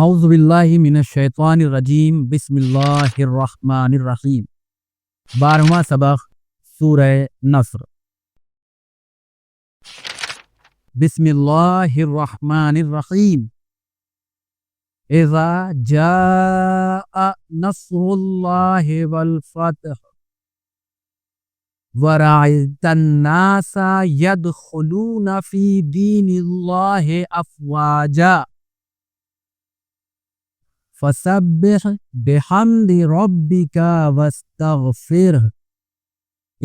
اعوذ باللہ من الشیطان الرجیم بسم اللہ الرحمن الرحیم 12واں سبق سورہ نصر۔ بسم اللہ الرحمن الرحیم اذا جاء نصر اللہ والفتح ورأیت الناس يدخلون فی دین اللہ افواجا فسبح بحمد ربک واستغفرہ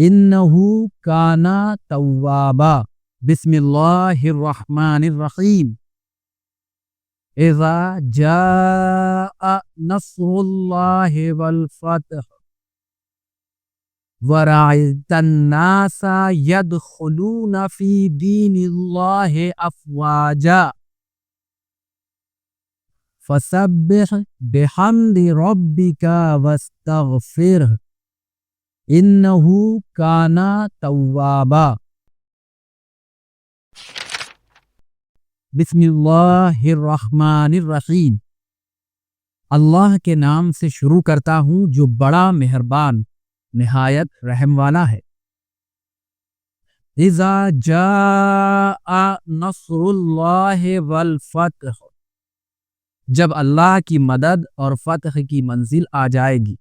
انہ کان توابا۔ بسم اللہ الرحمن الرحیم اذا جاء نصر اللہ والفتح ورأیت الناس يدخلون فی دین اللہ افواجا فسبح بحمد ربک واستغفرہ انہ کان توابا۔ بسم اللہ الرحمن الرحیم، اللہ کے نام سے شروع کرتا ہوں جو بڑا مہربان نہایت رحم والا ہے۔ اذا جاء نصر اللہ والفتح، جب اللہ کی مدد اور فتح کی منزل آ جائے گی۔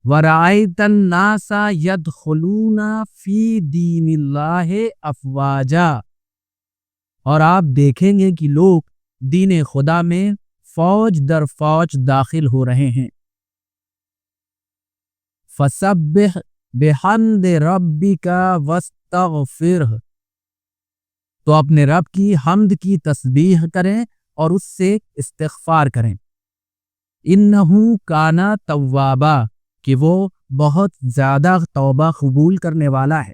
وَرَأَيْتَ النَّاسَ يَدْخُلُونَ فِي دِينِ اللَّهِ أَفْوَاجًا، اور آپ دیکھیں گے کہ لوگ دین خدا میں فوج در فوج داخل ہو رہے ہیں۔ فَسَبِّحْ بِحَمْدِ رَبِّكَ وَاسْتَغْفِرْهُ، تو اپنے رب کی حمد کی تسبیح کریں اور اس سے استغفار کریں۔ انہ کان توابا، کہ وہ بہت زیادہ توبہ قبول کرنے والا ہے۔